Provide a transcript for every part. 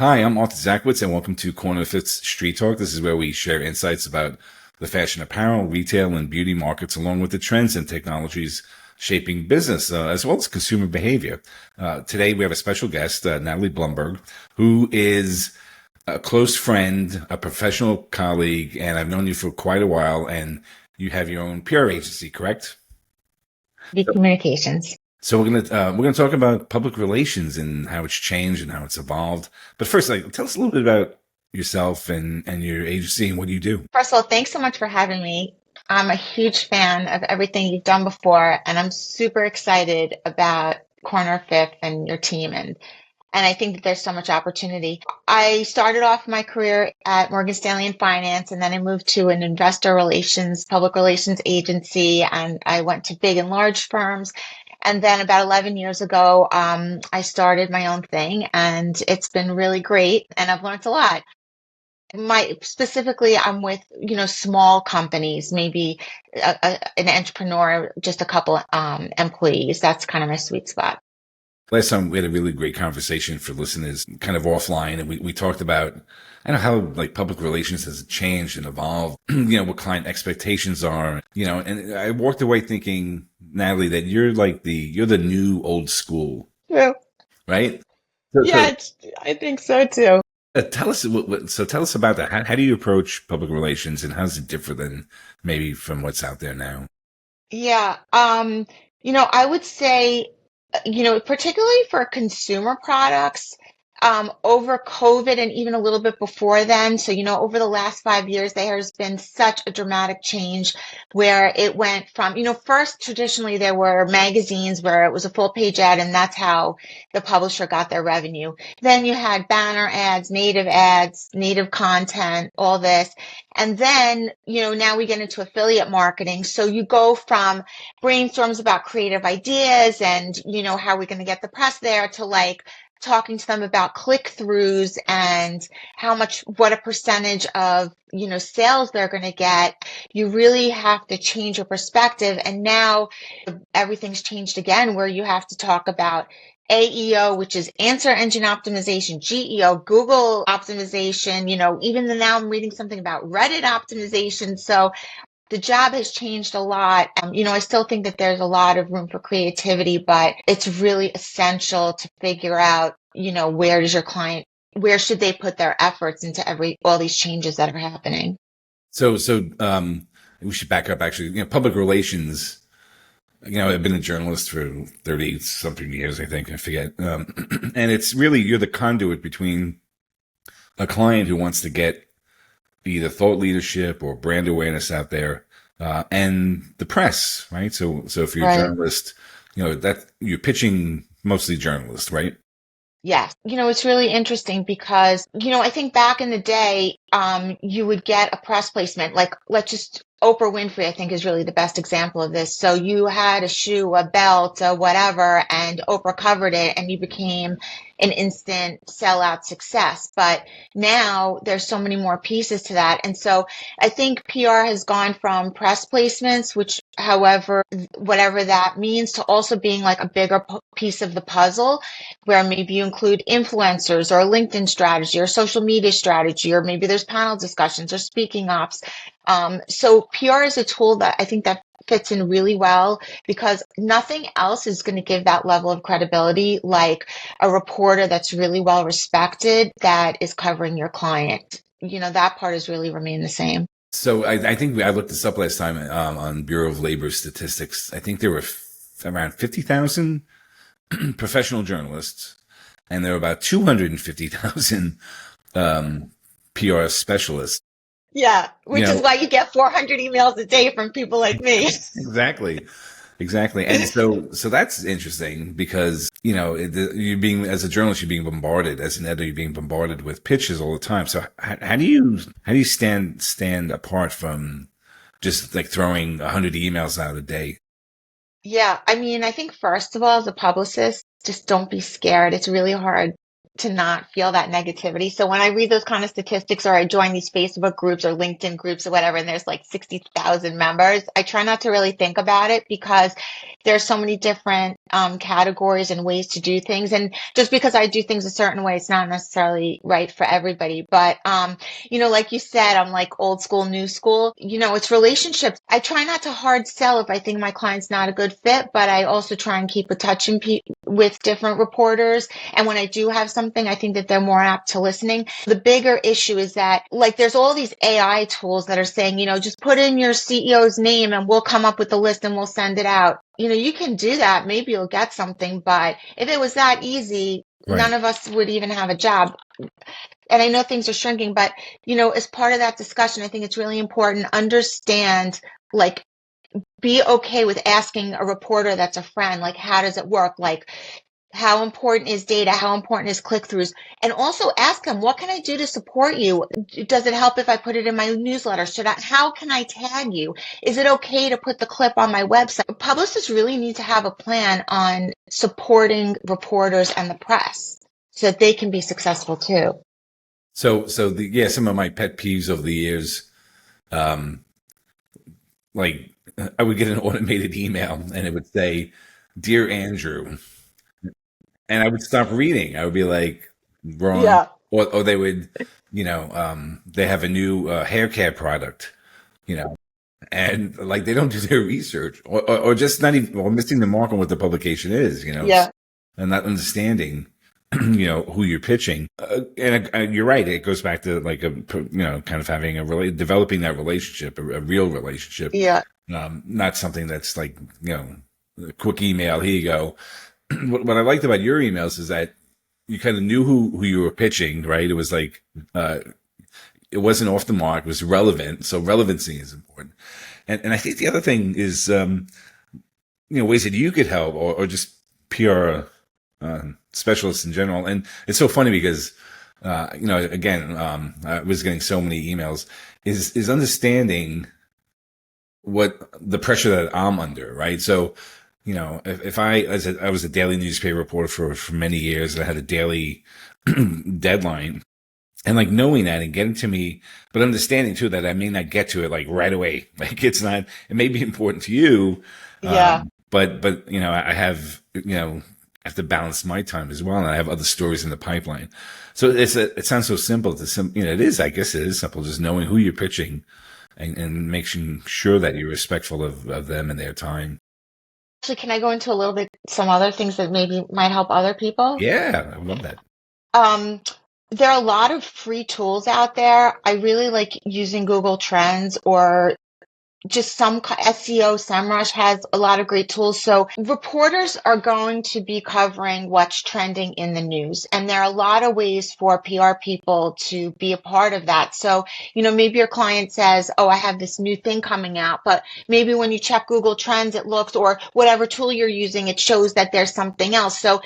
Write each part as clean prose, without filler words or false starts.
Hi, I'm Arthur Zakowitz, and welcome to Corner Fifth's Street Talk. This is where we share insights about the fashion apparel, retail, and beauty markets, along with the trends and technologies shaping business, as well as consumer behavior. Today, we have a special guest, Nataly Blumberg, who is a close friend, a professional colleague, and I've known you for quite a while, and you have your own PR agency, correct? The communications. So we're gonna talk about public relations and how it's changed and how it's evolved. But first, tell us a little bit about yourself and your agency and what you do. First of all, thanks so much for having me. I'm a huge fan of everything you've done before, and I'm super excited about Corner Fifth and your team, and I think that there's so much opportunity. I started off my career at Morgan Stanley in finance, and then I moved to an investor relations, public relations agency, and I went to big and large firms. And then about 11 years ago, I started my own thing, and it's been really great, and I've learned a lot. Specifically, I'm with, small companies, maybe an entrepreneur, just a couple employees. That's kind of my sweet spot. Last time we had a really great conversation for listeners, kind of offline, and we talked about, I don't know how public relations has changed and evolved, what client expectations are, and I walked away thinking, Nataly, that you're the new old school, True. right? Yeah, I think so too. Tell us tell us about that. How do you approach public relations, and how does it differ than maybe from what's out there now? Yeah. I would say, particularly for consumer products, over COVID and even a little bit before then. So, over the last 5 years, there has been such a dramatic change where it went from, first traditionally there were magazines where it was a full page ad and that's how the publisher got their revenue. Then you had banner ads, native content, all this. And then, now we get into affiliate marketing. So you go from brainstorms about creative ideas and, how we're going to get the press there to talking to them about click-throughs and what a percentage of, sales they're going to get. You really have to change your perspective. And now everything's changed again, where you have to talk about AEO, which is answer engine optimization, GEO, Google optimization, even now I'm reading something about Reddit optimization. So the job has changed a lot. I still think that there's a lot of room for creativity, but it's really essential to figure out, where should they put their efforts into all these changes that are happening? So we should back up actually. Public relations. I've been a journalist for 30 something years, I think. I forget. And it's really, you're the conduit between a client who wants to get either thought leadership or brand awareness out there, and the press, right? So if you're a journalist, that you're pitching mostly journalists, right? Yes. It's really interesting because, I think back in the day, you would get a press placement, Oprah Winfrey, I think, is really the best example of this. So you had a shoe, a belt, whatever, and Oprah covered it and you became an instant sellout success. But now there's so many more pieces to that. And so I think PR has gone from press placements, which, however, whatever that means, to also being like a bigger piece of the puzzle, where maybe you include influencers or LinkedIn strategy or social media strategy, or maybe there's panel discussions or speaking ops. So PR is a tool that I think that fits in really well because nothing else is going to give that level of credibility like a reporter that's really well respected that is covering your client. That part has really remained the same. So I think I looked this up last time on Bureau of Labor Statistics. I think there were around 50,000 professional journalists, and there were about 250,000 PR specialists. Yeah, which is why you get 400 emails a day from people like me. Exactly. And so that's interesting because, you're being, as a journalist, you're being bombarded, as an editor, you're being bombarded with pitches all the time. So how do you stand apart from just throwing 100 emails out a day? Yeah, I think first of all, as a publicist, just don't be scared. It's really hard to not feel that negativity. So when I read those kind of statistics or I join these Facebook groups or LinkedIn groups or whatever, and there's 60,000 members, I try not to really think about it because there are so many different categories and ways to do things. And just because I do things a certain way, it's not necessarily right for everybody. But, like you said, I'm like old school, new school. It's relationships. I try not to hard sell if I think my client's not a good fit, but I also try and keep a touch with different reporters. And when I do have something, I think that they're more apt to listening. The bigger issue is that, like, there's all these AI tools that are saying, just put in your CEO's name and we'll come up with the list and we'll send it out. You can do that. Maybe you'll get something, but if it was that easy, Right. none of us would even have a job. And I know things are shrinking, but, as part of that discussion, I think it's really important to understand, like, be okay with asking a reporter that's a friend, like, how does it work? Like, how important is data? How important is click-throughs? And also ask them, what can I do to support you? Does it help if I put it in my newsletter? How can I tag you? Is it okay to put the clip on my website? Publicists really need to have a plan on supporting reporters and the press so that they can be successful too. So some of my pet peeves over the years, um, like I would get an automated email and it would say, "Dear Andrew," and I would stop reading. I would be like, wrong, Yeah. or they would, they have a new hair care product, you know, and like they don't do their research, or just not even, or missing the mark on what the publication is, Yeah. and not understanding, who you're pitching. And you're right. It goes back to like kind of having developing that relationship, a real relationship, Yeah. not something that's like, a quick email. Here you go. What I liked about your emails is that you kind of knew who you were pitching, right? It was like, it wasn't off the mark. It was relevant. So relevancy is important. And I think the other thing is, ways that you could help, or just PR specialists in general. And it's so funny because, again, I was getting so many emails, is understanding what the pressure that I'm under, right? So, if I was a daily newspaper reporter for many years, and I had a daily deadline, and like knowing that and getting to me, but understanding too that I may not get to it like right away. Like it may be important to you. Yeah. But I have, I have to balance my time as well. And I have other stories in the pipeline. So it sounds so simple it is, I guess it is simple, just knowing who you're pitching and making sure that you're respectful of them and their time. Actually, can I go into a little bit some other things that maybe might help other people? Yeah, I love that. Um, there are a lot of free tools out there. I really like using Google Trends or just some SEO. SEMrush has a lot of great tools. So reporters are going to be covering what's trending in the news. And there are a lot of ways for PR people to be a part of that. So, maybe your client says, oh, I have this new thing coming out, but maybe when you check Google Trends, it looks, or whatever tool you're using, it shows that there's something else. So,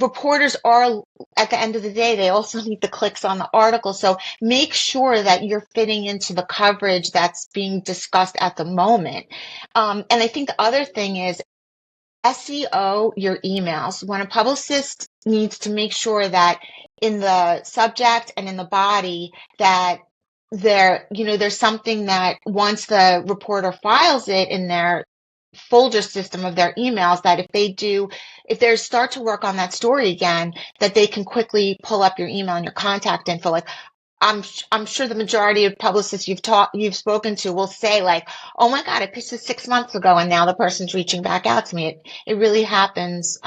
reporters are, at the end of the day, they also need the clicks on the article. So make sure that you're fitting into the coverage that's being discussed at the moment. And I think the other thing is SEO your emails. When a publicist needs to make sure that in the subject and in the body that there's something that once the reporter files it in their folder system of their emails, that if they start to work on that story again, that they can quickly pull up your email and your contact info. Like I'm sure the majority of publicists you've spoken to will say like, oh my God, I pitched this 6 months ago and now the person's reaching back out to me. It really happens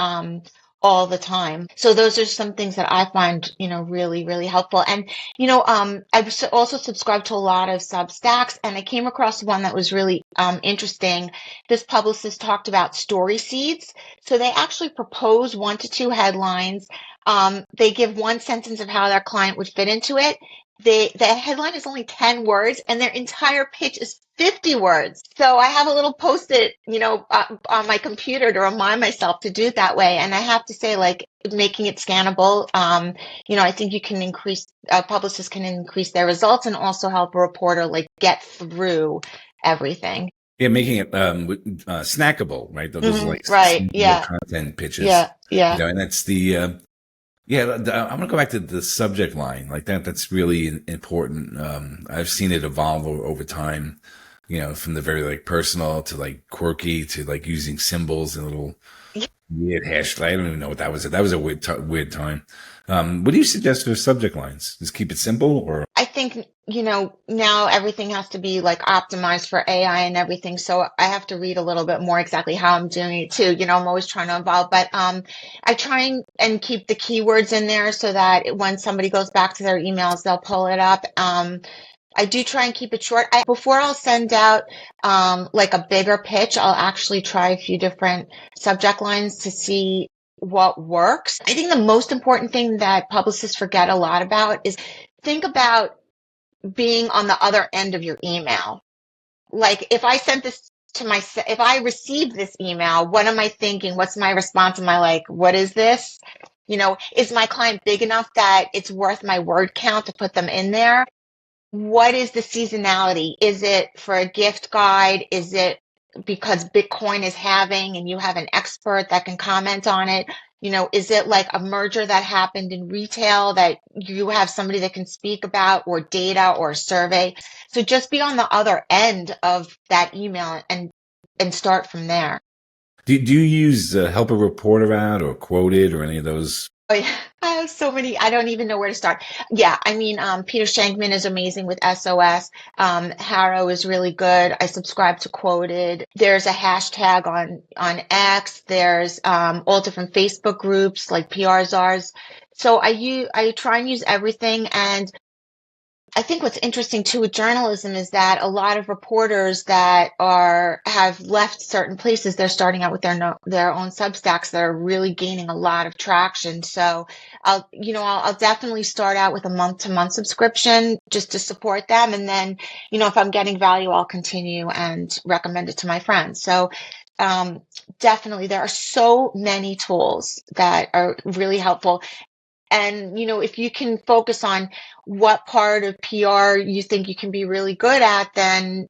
all the time. So those are some things that I find, really, really helpful. And, I've also subscribed to a lot of Substacks, and I came across one that was really interesting. This publicist talked about story seeds. So they actually propose 1 to 2 headlines. They give one sentence of how their client would fit into it. The headline is only 10 words and their entire pitch is 50 words. So I have a little post-it, on my computer to remind myself to do it that way. And I have to say, like, making it scannable, I think publicists can increase their results and also help a reporter like get through everything. Yeah, making it snackable, right? Those are like Right. Yeah. content pitches, Yeah. Yeah. and that's I'm gonna go back to the subject line like that. That's really important. I've seen it evolve over time. from the very like personal to like quirky to like using symbols and little weird hash. I don't even know what that was. That was a weird time. What do you suggest for subject lines? Just keep it simple, or I think, now everything has to be like optimized for AI and everything. So I have to read a little bit more exactly how I'm doing it too. I'm always trying to evolve, but I try and keep the keywords in there so that when somebody goes back to their emails, they'll pull it up. I do try and keep it short. Before I'll send out like a bigger pitch, I'll actually try a few different subject lines to see what works. I think the most important thing that publicists forget a lot about is think about being on the other end of your email. Like if I sent this if I received this email, what am I thinking? What's my response? Am I like, what is this? Is my client big enough that it's worth my word count to put them in there? What is the seasonality? Is it for a gift guide? Is it because Bitcoin is halving and you have an expert that can comment on it? Is it like a merger that happened in retail that you have somebody that can speak about, or data or a survey? So just be on the other end of that email and start from there. do you use help a reporter out or quoted or any of those? Oh, yeah. I have so many. I don't even know where to start. Yeah, I mean, Peter Shankman is amazing with SOS. Harrow is really good. I subscribe to Quoted. There's a hashtag on X. There's all different Facebook groups like PR czars. So I try and use everything. And I think what's interesting too with journalism is that a lot of reporters that have left certain places, they're starting out with their own Substacks that are really gaining a lot of traction. So I'll definitely start out with a month-to-month subscription just to support them, and then if I'm getting value, I'll continue and recommend it to my friends. So definitely, there are so many tools that are really helpful. And, if you can focus on what part of PR you think you can be really good at, then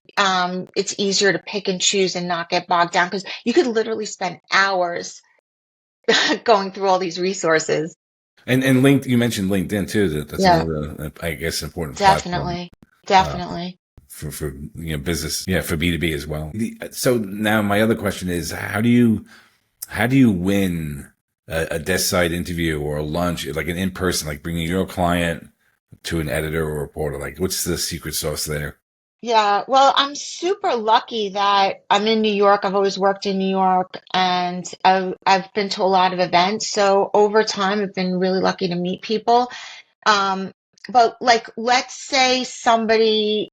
it's easier to pick and choose and not get bogged down, because you could literally spend hours going through all these resources. And you mentioned LinkedIn too. That's Yeah, another, I guess, important platform definitely. uh, Definitely. for business, yeah, for B2B as well. So now my other question is, how do you win a desk side interview or a lunch, like an in person, like bringing your client to an editor or reporter? Like, what's the secret sauce there? Yeah, well, I'm super lucky that I'm in New York. I've always worked in New York, and I've been to a lot of events. So over time, I've been really lucky to meet people. Um, but like, let's say somebody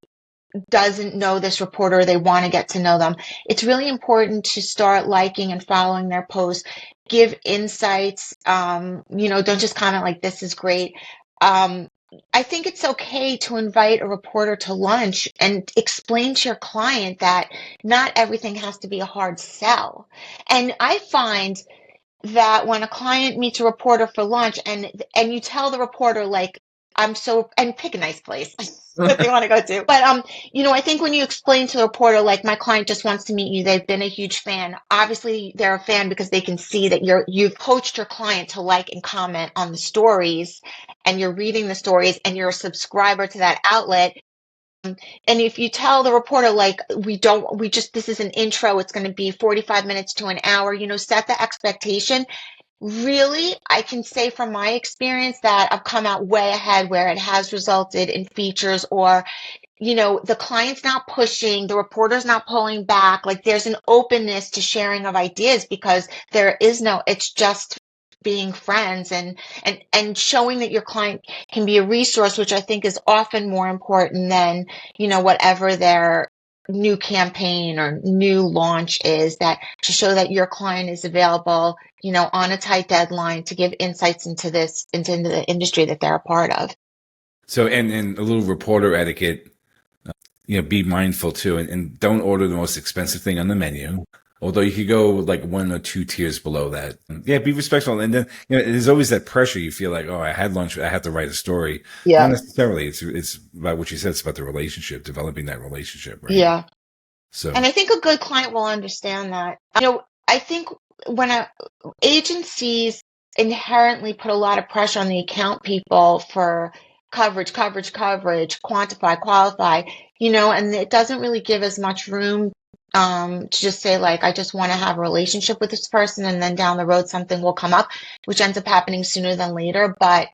doesn't know this reporter, they want to get to know them. It's really important to start liking and following their posts, give insights. Don't just comment like this is great. Um, I think it's okay to invite a reporter to lunch and explain to your client that not everything has to be a hard sell. And I find that when a client meets a reporter for lunch, and you tell the reporter like, and pick a nice place that they want to go to. But I think when you explain to the reporter like, my client just wants to meet you, they've been a huge fan. Obviously they're a fan because they can see that you've coached your client to like and comment on the stories, and you're reading the stories, and you're a subscriber to that outlet. And if you tell the reporter, like, this is an intro, it's going to be 45 minutes to an hour, set the expectation. Really, I can say from my experience that I've come out way ahead where it has resulted in features, or, the client's not pushing, the reporter's not pulling back. Like, there's an openness to sharing of ideas, because it's just being friends, and showing that your client can be a resource, which I think is often more important than, whatever their new campaign or new launch is, that to show that your client is available, on a tight deadline, to give insights into the industry that they're a part of. So, and a little reporter etiquette, be mindful too, and don't order the most expensive thing on the menu. Although you could go like one or two tiers below that. Yeah, be respectful. And then, there's always that pressure. You feel like, oh, I had lunch, I have to write a story. Not Yeah. necessarily. It's about what you said. It's about the relationship, developing that relationship, right? Yeah. So, And I think a good client will understand that. I think when agencies inherently put a lot of pressure on the account people for coverage, quantify, qualify, and it doesn't really give as much room to just say like, I just want to have a relationship with this person, and then down the road something will come up, which ends up happening sooner than later. But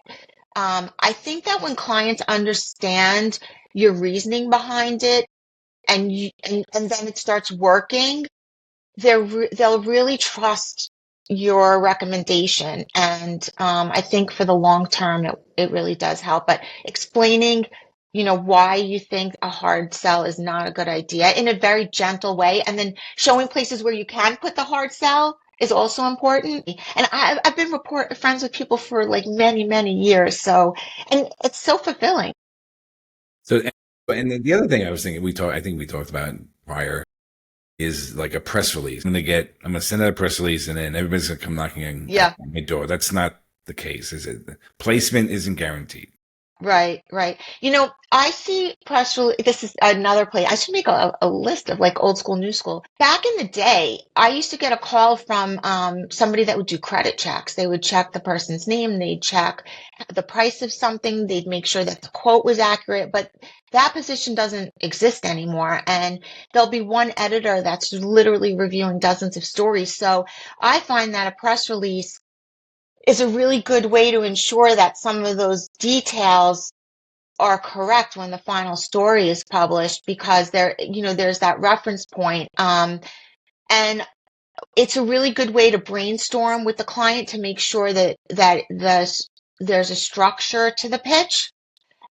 I think that when clients understand your reasoning behind it, and then it starts working, they'll really trust your recommendation. And I think for the long term, it really does help. But explaining, why you think a hard sell is not a good idea in a very gentle way, and then showing places where you can put the hard sell is also important. And I've been friends with people for like many, many years. So, and it's so fulfilling. So, and then the other thing I was thinking, I think we talked about prior, is like a press release. I'm gonna send out a press release, and then everybody's gonna come knocking Yeah. on my door. That's not the case, is it? Placement isn't guaranteed. Right, right. I see press release. This is another place. I should make a list of like old school, new school. Back in the day, I used to get a call from somebody that would do credit checks. They would check the person's name, they'd check the price of something, they'd make sure that the quote was accurate. But that position doesn't exist anymore. And there'll be one editor that's literally reviewing dozens of stories. So I find that a press release is a really good way to ensure that some of those details are correct when the final story is published, because there's that reference point. And it's a really good way to brainstorm with the client to make sure there's a structure to the pitch.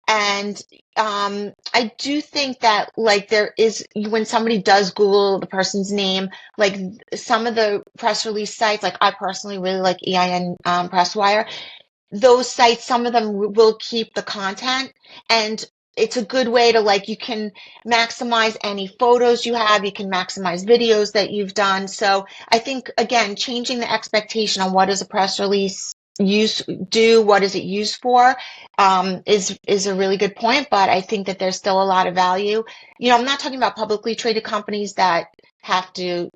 And I do think that like there is, when somebody does Google the person's name, like some of the press release sites, like I personally really like EIN Presswire, those sites, some of them will keep the content, and it's a good way to like, you can maximize any photos you have, you can maximize videos that you've done. So I think, again, changing the expectation on what does a press release what is it used for, is a really good point. But I think that there's still a lot of value. I'm not talking about publicly traded companies that have to,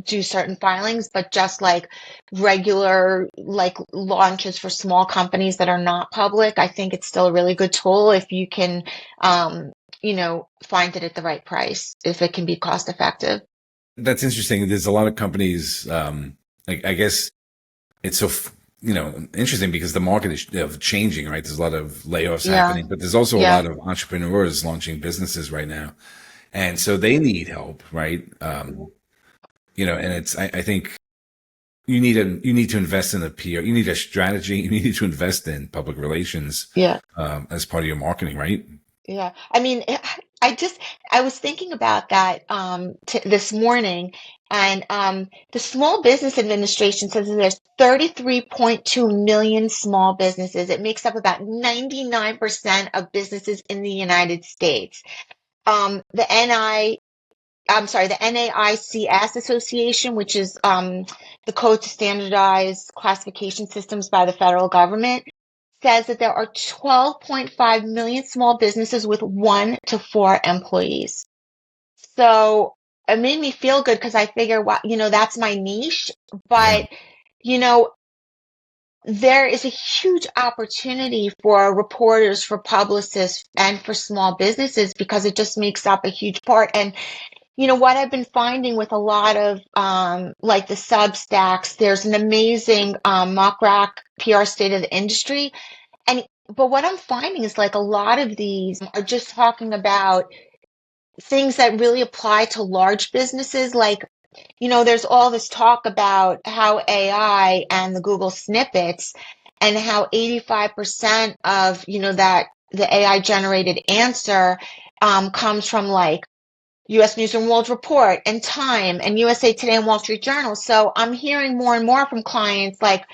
do certain filings, but just like regular like launches for small companies that are not public, I think it's still a really good tool if you can, find it at the right price, if it can be cost effective. That's interesting. There's a lot of companies. I guess it's so interesting because the market is changing, right? There's a lot of layoffs Yeah. happening, but there's also a Yeah. lot of entrepreneurs launching businesses right now, and so they need help, right? And I think you need to invest in a PR. You need a strategy. You need to invest in public relations Yeah. as part of your marketing, right? Yeah. I mean, I was thinking about that this morning, and the Small Business Administration says that there's 33.2 million small businesses. It makes up about 99% of businesses in the United States. The the NAICS Association, which is the Code to Standardize Classification Systems by the federal government, says that there are 12.5 million small businesses with 1 to 4 employees. So it made me feel good because I figure, well, that's my niche. Yeah. But, you know, there is a huge opportunity for reporters, for publicists, and for small businesses, because it just makes up a huge part. And what I've been finding with a lot of like the Substacks, there's an amazing mock rack PR state of the industry. But what I'm finding is like a lot of these are just talking about things that really apply to large businesses. Like, there's all this talk about how AI and the Google snippets, and how 85% of, that the AI generated answer comes from like US News and World Report and Time and USA Today and Wall Street Journal. So I'm hearing more and more from clients like,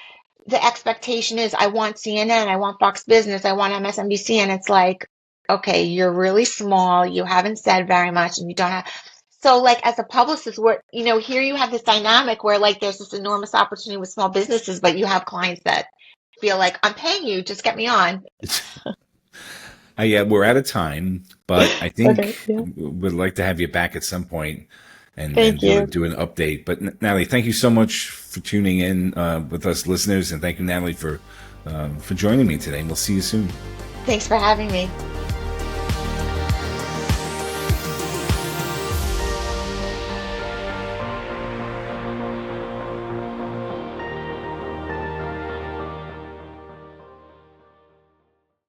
the expectation is, I want CNN, I want Fox Business, I want MSNBC, and it's like, okay, you're really small, you haven't said very much, and you don't have. So, like, as a publicist, here you have this dynamic where, like, there's this enormous opportunity with small businesses, but you have clients that feel like, I'm paying you, just get me on. Yeah, we're out of time, but I think Okay, yeah. we'd like to have you back at some point and Thank you. do an update. But Nataly, thank you so much for tuning in with us listeners, and thank you, Nataly, for joining me today. And we'll see you soon. Thanks for having me.